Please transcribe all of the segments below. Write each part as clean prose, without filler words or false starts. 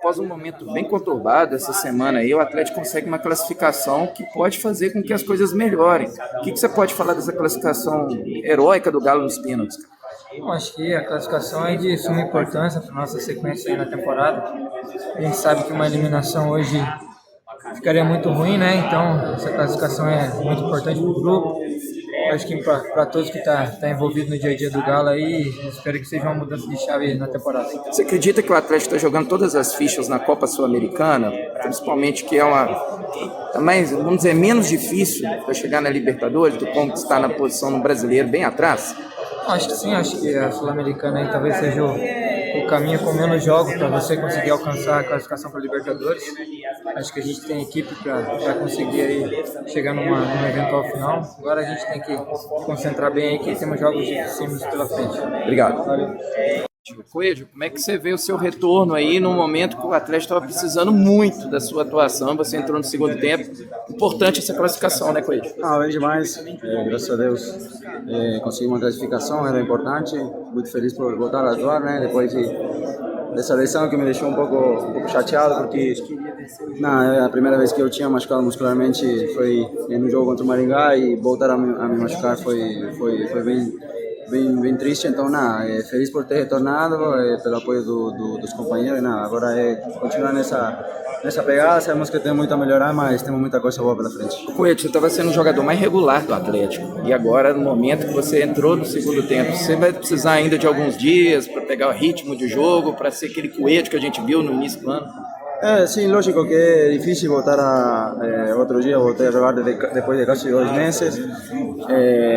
após um momento bem conturbado essa semana aí, o Atlético consegue uma classificação que pode fazer com que as coisas melhorem. O que você pode falar dessa classificação heróica do Galo nos pênaltis? Eu acho que a classificação é de suma importância para a nossa sequência aí na temporada. A gente sabe que uma eliminação hoje ficaria muito ruim, né? Então, essa classificação é muito importante para o grupo. Eu acho que para todos que tá envolvido no dia a dia do Galo aí, espero que seja uma mudança de chave na temporada. Você acredita que o Atlético está jogando todas as fichas na Copa Sul-Americana, principalmente que é uma, também, vamos dizer, menos difícil para chegar na Libertadores do que como está na posição no Brasileiro, bem atrás? Acho que sim, acho que a Sul-Americana aí talvez seja o caminho com menos jogos para você conseguir alcançar a classificação para a Libertadores. Acho que a gente tem equipe para conseguir aí chegar numa eventual final. Agora a gente tem que concentrar bem aí que temos jogos difíceis pela frente. Obrigado. Valeu. Coelho, como é que você vê o seu retorno aí no momento que o Atlético estava precisando muito da sua atuação? Você entrou no segundo tempo. Importante essa classificação, né, Coelho? Bem demais. Graças a Deus conseguimos uma classificação, era importante. Muito feliz por voltar a atuar, né? Depois dessa lesão que me deixou um pouco chateado, porque a primeira vez que eu tinha machucado muscularmente foi no jogo contra o Maringá e voltar a me machucar foi bem triste, então feliz por ter retornado, pelo apoio dos companheiros, agora é continuar nessa pegada, sabemos que tem muito a melhorar, mas temos muita coisa boa pela frente. Coelho, você estava sendo o jogador mais regular do Atlético, e agora no momento que você entrou no segundo tempo, você vai precisar ainda de alguns dias para pegar o ritmo de jogo, para ser aquele Coelho que a gente viu no início do ano? Sim, lógico que é difícil voltar outro dia, voltar a jogar depois de quase 2 meses,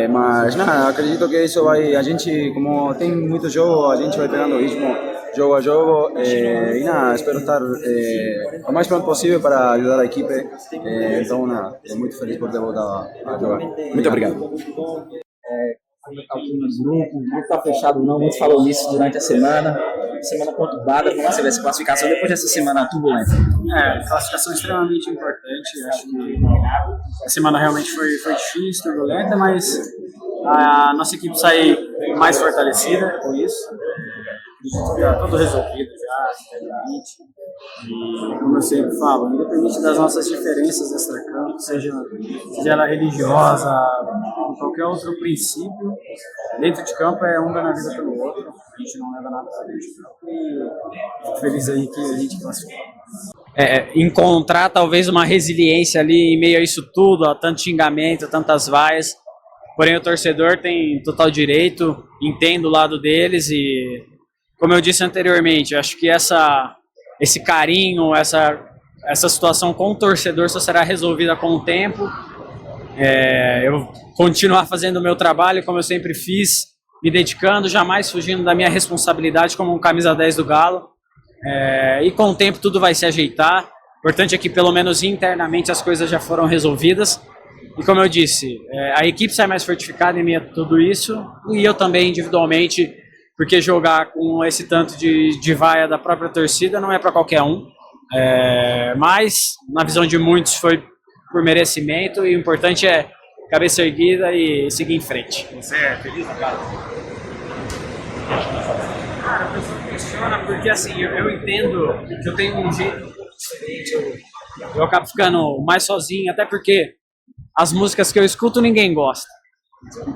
mas acredito que isso a gente, como tem muito jogo, a gente vai pegando o ritmo jogo a jogo, espero estar o mais pronto possível para ajudar a equipe, então estou muito feliz por ter voltado a jogar. Muito obrigado. Como está o clima do grupo? O grupo está fechado ou não? Muitos falou nisso durante a semana conturbada. Como você vê essa classificação depois dessa semana turbulenta? Classificação extremamente importante. Acho que a semana realmente foi difícil, turbulenta, mas a nossa equipe sai mais fortalecida com isso. Já tudo resolvido já, internamente. E como eu sempre falo, independente das nossas diferenças extra-campo, seja ela religiosa, qualquer outro princípio, dentro de campo é um dando a vida pelo outro. A gente não leva nada para dentro de campo e fico feliz aí que a gente classificou. Encontrar talvez uma resiliência ali em meio a isso tudo, a tanto xingamento, tantas vaias. Porém o torcedor tem total direito, entendo o lado deles e, como eu disse anteriormente, acho que esse carinho, essa situação com o torcedor só será resolvida com o tempo. Eu continuar fazendo o meu trabalho como eu sempre fiz, me dedicando, jamais fugindo da minha responsabilidade como um camisa 10 do Galo. E com o tempo tudo vai se ajeitar. O importante é que pelo menos internamente as coisas já foram resolvidas. E como eu disse, a equipe sai mais fortificada em meio a tudo isso, e eu também individualmente, porque jogar com esse tanto de vaia da própria torcida não é para qualquer um. Mas, na visão de muitos, foi por merecimento, e o importante é cabeça erguida e seguir em frente. Você é feliz, cara? Cara, a pessoa questiona porque, assim, eu entendo que eu tenho um jeito diferente, eu acabo ficando mais sozinho, até porque as músicas que eu escuto ninguém gosta.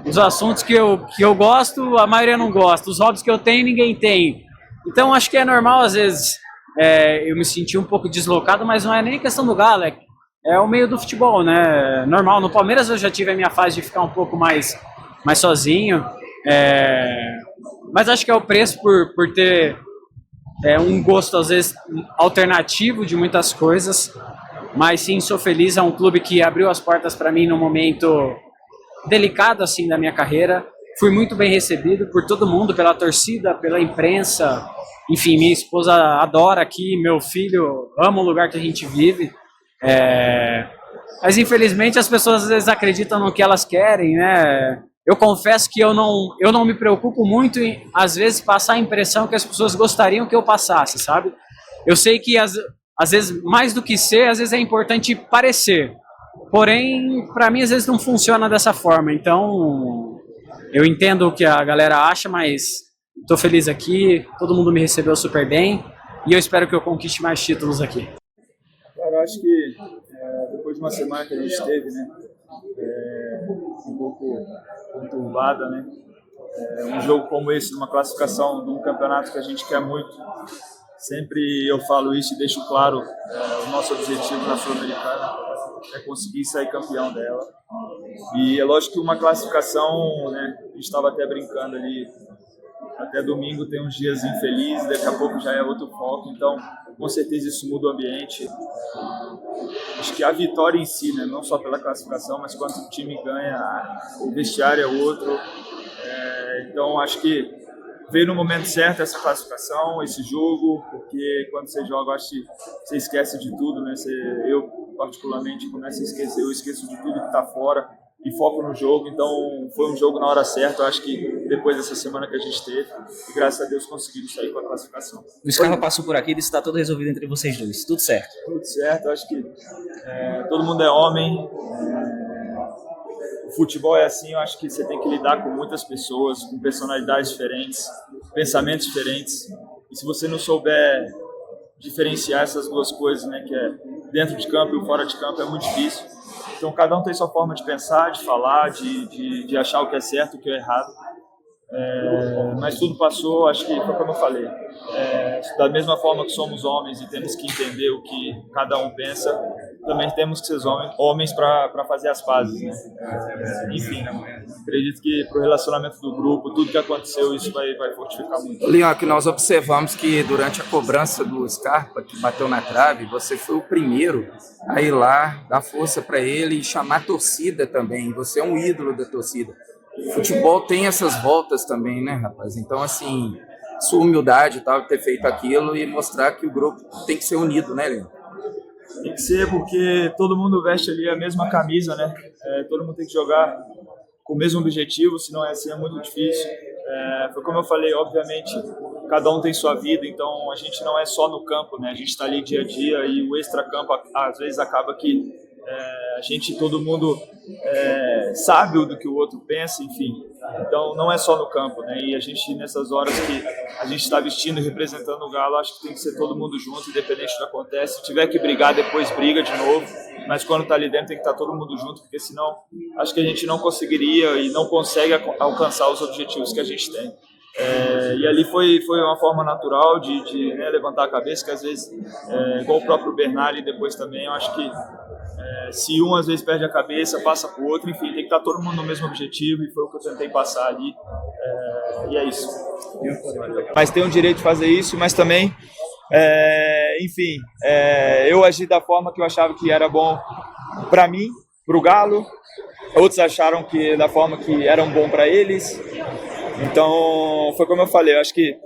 Os assuntos que eu gosto, a maioria não gosta. Os hobbies que eu tenho, ninguém tem. Então, acho que é normal, às vezes, eu me sentir um pouco deslocado, mas não é nem questão do Galo, é o meio do futebol, né? Normal. No Palmeiras eu já tive a minha fase de ficar um pouco mais sozinho. Mas acho que é o preço por ter um gosto, às vezes, alternativo de muitas coisas. Mas sim, sou feliz. É um clube que abriu as portas para mim num momento delicado assim da minha carreira. Fui muito bem recebido por todo mundo, pela torcida, pela imprensa. Enfim, minha esposa adora aqui, meu filho ama o lugar que a gente vive. Mas infelizmente as pessoas às vezes acreditam no que elas querem, né? Eu confesso que eu não me preocupo muito em, às vezes, passar a impressão que as pessoas gostariam que eu passasse, sabe? Eu sei que às vezes, mais do que ser, às vezes é importante parecer. Porém, para mim, às vezes não funciona dessa forma. Então, eu entendo o que a galera acha, mas estou feliz aqui, todo mundo me recebeu super bem. e eu espero que eu conquiste mais títulos aqui. Cara, eu acho que depois de uma semana que a gente teve, né, um pouco conturbada, né, um jogo como esse, numa classificação de um campeonato que a gente quer muito, sempre eu falo isso e deixo claro, o nosso objetivo na Sul-Americana é conseguir sair campeão dela. E é lógico que uma classificação, né, a gente estava até brincando ali, até domingo tem uns dias infelizes, daqui a pouco já é outro foco, então com certeza isso muda o ambiente. Acho que a vitória em si, né, não só pela classificação, mas quando o time ganha, o vestiário é outro. Então acho que veio no momento certo essa classificação, esse jogo, porque quando você joga, acho que você esquece de tudo, né? Eu particularmente começo a esquecer, eu esqueço de tudo que está fora e foco no jogo. Então foi um jogo na hora certa, eu acho que depois dessa semana que a gente teve, e graças a Deus conseguimos sair com a classificação. O Scarpa passou por aqui e disse que está tudo resolvido entre vocês dois, tudo certo? Tudo certo, eu acho que todo mundo é homem, o futebol é assim, eu acho que você tem que lidar com muitas pessoas, com personalidades diferentes, pensamentos diferentes, e se você não souber diferenciar essas duas coisas, né, que é dentro de campo e fora de campo, é muito difícil. Então cada um tem sua forma de pensar, de falar, de achar o que é certo, o que é errado. Mas tudo passou, acho que foi como eu falei, da mesma forma que somos homens e temos que entender o que cada um pensa, também temos que ser homens para fazer as pazes, né? Enfim, acredito que para o relacionamento do grupo, tudo que aconteceu, isso vai fortificar muito. Leão, que nós observamos que durante a cobrança do Scarpa, que bateu na trave, você foi o primeiro a ir lá, dar força para ele e chamar a torcida também. Você é um ídolo da torcida. O futebol tem essas voltas também, né, rapaz? Então, assim, sua humildade e tal, ter feito aquilo e mostrar que o grupo tem que ser unido, né, Leão? Tem que ser, porque todo mundo veste ali a mesma camisa, né? Todo mundo tem que jogar com o mesmo objetivo, senão assim é muito difícil. Foi como eu falei, obviamente, cada um tem sua vida, então a gente não é só no campo, né? A gente está ali dia a dia e o extra-campo às vezes acaba que todo mundo sabe do que o outro pensa, enfim. Então não é só no campo, né? E a gente, nessas horas que a gente está vestindo e representando o Galo, acho que tem que ser todo mundo junto, independente do que acontece. Se tiver que brigar, depois briga de novo, mas quando está ali dentro tem que estar todo mundo junto, porque senão acho que a gente não conseguiria e não consegue alcançar os objetivos que a gente tem. E ali foi uma forma natural de levantar a cabeça, que às vezes, igual o próprio Bernal depois também, eu acho que se um às vezes perde a cabeça, passa para o outro, enfim, tem que estar todo mundo no mesmo objetivo, e foi o que eu tentei passar ali, e é isso. Mas tem o direito de fazer isso, mas também, enfim, eu agi da forma que eu achava que era bom para mim, para o Galo, outros acharam que da forma que era bom para eles, então foi como eu falei, eu acho que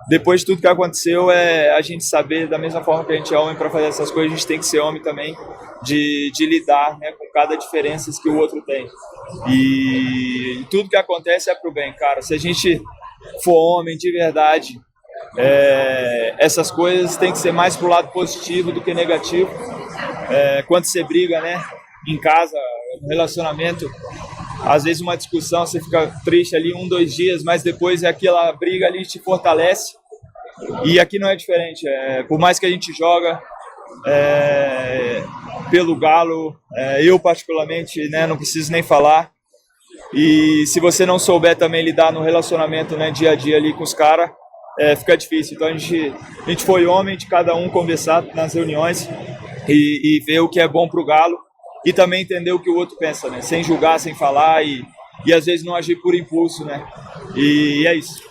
depois de tudo que aconteceu, a gente saber, da mesma forma que a gente é homem para fazer essas coisas, a gente tem que ser homem também, de lidar, né, com cada diferença que o outro tem. E tudo que acontece é pro bem, cara. Se a gente for homem de verdade, essas coisas têm que ser mais pro lado positivo do que negativo. Quando você briga, né, em casa, no relacionamento, às vezes uma discussão, você fica triste ali 1-2 dias, mas depois aquela briga ali te fortalece. E aqui não é diferente. Por mais que a gente joga pelo Galo, eu particularmente, né, não preciso nem falar. E se você não souber também lidar no relacionamento, né, dia a dia ali com os caras, fica difícil. Então a gente foi homem de cada um conversar nas reuniões e ver o que é bom pro Galo. E também entender o que o outro pensa, né? Sem julgar, sem falar e às vezes não agir por impulso, né? E é isso.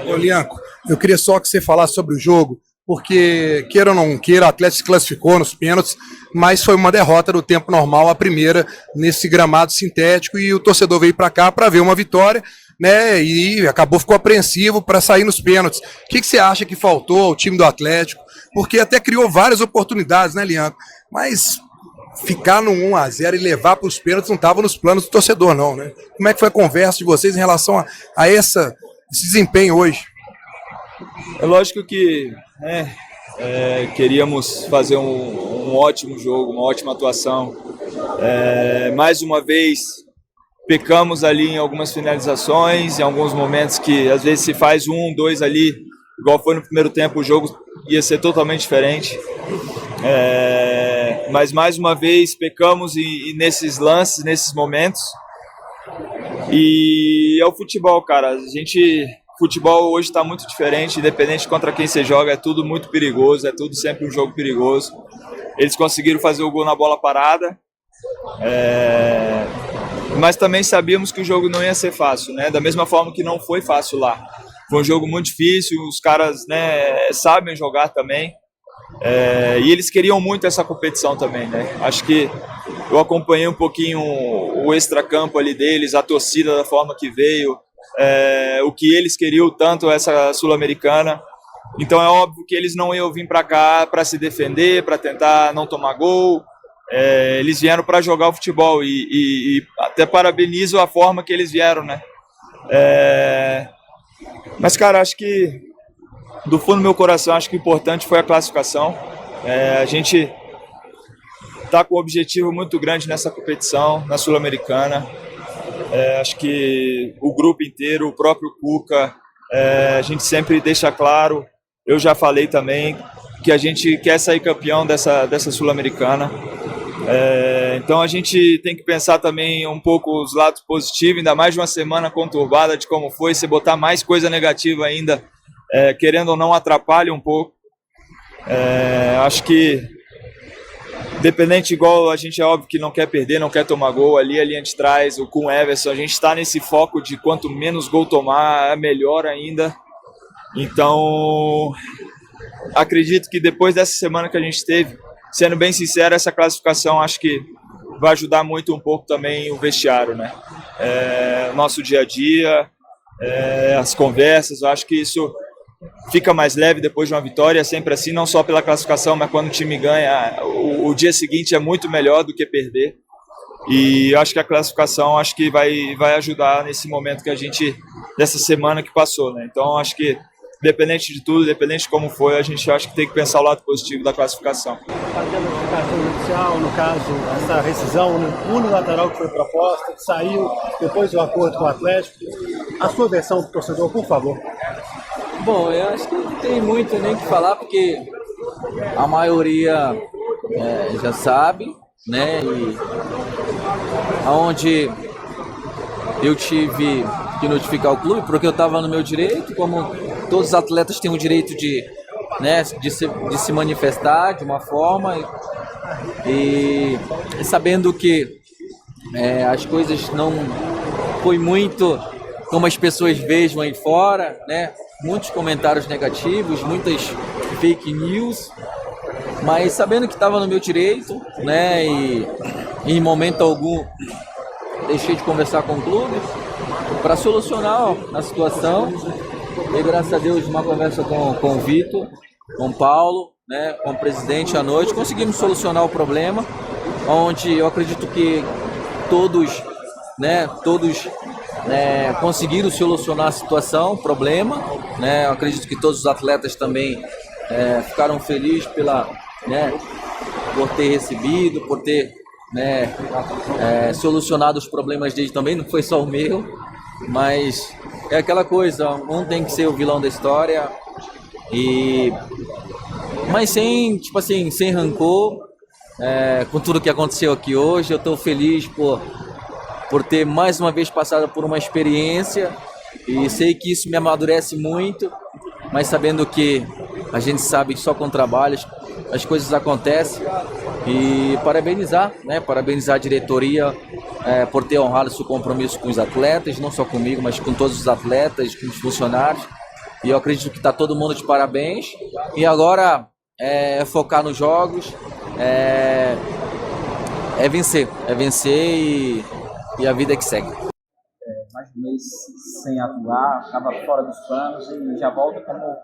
Ô, Lianco, eu queria só que você falasse sobre o jogo, porque, queira ou não queira, o Atlético se classificou nos pênaltis, mas foi uma derrota do tempo normal, a primeira, nesse gramado sintético, e o torcedor veio para cá para ver uma vitória, né? E ficou apreensivo para sair nos pênaltis. O que você acha que faltou ao time do Atlético? Porque até criou várias oportunidades, né, Lianco? Mas ficar no 1-0 e levar para os pênaltis não estava nos planos do torcedor, não, né? Como é que foi a conversa de vocês em relação a esse desempenho hoje? É lógico que queríamos fazer um ótimo jogo, uma ótima atuação. Mais uma vez, pecamos ali em algumas finalizações, em alguns momentos que às vezes se faz 1-2 ali, igual foi no primeiro tempo, o jogo ia ser totalmente diferente. Mas mais uma vez pecamos e nesses lances, nesses momentos. E é o futebol, cara. Futebol hoje está muito diferente, independente contra quem você joga, é tudo muito perigoso, é tudo sempre um jogo perigoso. Eles conseguiram fazer o gol na bola parada, mas também sabíamos que o jogo não ia ser fácil, né? Da mesma forma que não foi fácil lá. Foi um jogo muito difícil, os caras, né, sabem jogar também, e eles queriam muito essa competição também, né? Acho que eu acompanhei um pouquinho o extracampo ali deles, a torcida da forma que veio, o que eles queriam tanto essa Sul-Americana. Então é óbvio que eles não iam vir para cá para se defender, para tentar não tomar gol. Eles vieram para jogar o futebol e até parabenizo a forma que eles vieram, né? Mas, cara, acho que do fundo do meu coração, acho que o importante foi a classificação. A gente está com um objetivo muito grande nessa competição, na Sul-Americana. Acho que o grupo inteiro, o próprio Cuca, a gente sempre deixa claro, eu já falei também, que a gente quer sair campeão dessa Sul-Americana. Então a gente tem que pensar também um pouco os lados positivos, ainda mais de uma semana conturbada de como foi, se botar mais coisa negativa ainda, querendo ou não, atrapalha um pouco. Acho que independente, igual a gente é óbvio que não quer perder, não quer tomar gol, ali a linha de trás, com o Everson, a gente está nesse foco de quanto menos gol tomar, é melhor ainda. Então, acredito que depois dessa semana que a gente teve, sendo bem sincero, essa classificação acho que vai ajudar muito um pouco também o vestiário, né? Nosso dia a dia, as conversas, eu acho que isso fica mais leve depois de uma vitória, é sempre assim, não só pela classificação, mas quando o time ganha, o dia seguinte é muito melhor do que perder. E acho que a classificação acho que vai ajudar nesse momento que a gente, dessa semana que passou, né? Então acho que independente de tudo, independente de como foi, a gente acha que tem que pensar o lado positivo da classificação. Partida de notificação judicial, no caso, essa rescisão unilateral que foi proposta, que saiu depois do acordo com o Atlético. A sua versão do torcedor, por favor. Bom, eu acho que não tem muito nem o que falar, porque a maioria já sabe, né? E aonde eu tive que notificar o clube, porque eu estava no meu direito, como todos os atletas têm o direito de se manifestar de uma forma, e sabendo que as coisas não foi muito como as pessoas vejam aí fora, né? Muitos comentários negativos, muitas fake news, mas sabendo que estava no meu direito, né? E em momento algum deixei de conversar com o clube para solucionar a situação. E graças a Deus, uma conversa com o Vitor, com o Paulo, né, com o presidente à noite, conseguimos solucionar o problema, onde eu acredito que todos conseguiram solucionar a situação, o problema, né? Eu acredito que todos os atletas também ficaram felizes por ter recebido, por ter solucionado os problemas deles também, não foi só o meu, mas é aquela coisa, um tem que ser o vilão da história, mas sem rancor, com tudo que aconteceu aqui hoje. Eu estou feliz por ter mais uma vez passado por uma experiência, e sei que isso me amadurece muito, mas sabendo que a gente sabe que só com trabalho as coisas acontecem. E parabenizar a diretoria por ter honrado seu compromisso com os atletas, não só comigo, mas com todos os atletas, com os funcionários. E eu acredito que está todo mundo de parabéns. E agora focar nos jogos, vencer e a vida que segue. Mais de um mês sem atuar, estava fora dos planos e já volta como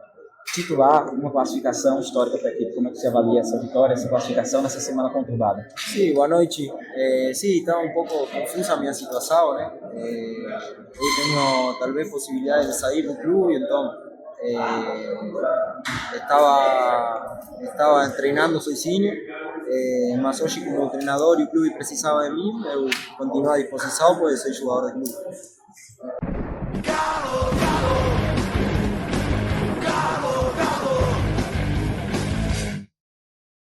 titular, uma classificação histórica para a equipe. Como é que você avalia essa vitória, essa classificação nessa semana conturbada? Sim, boa noite. Sim, está um pouco confusa a minha situação, né? Eu tenho talvez possibilidade de sair do clube, então estava treinando sozinho, mas hoje como treinador e o clube precisava de mim, eu continuo à disposição, pois ser jogador do clube.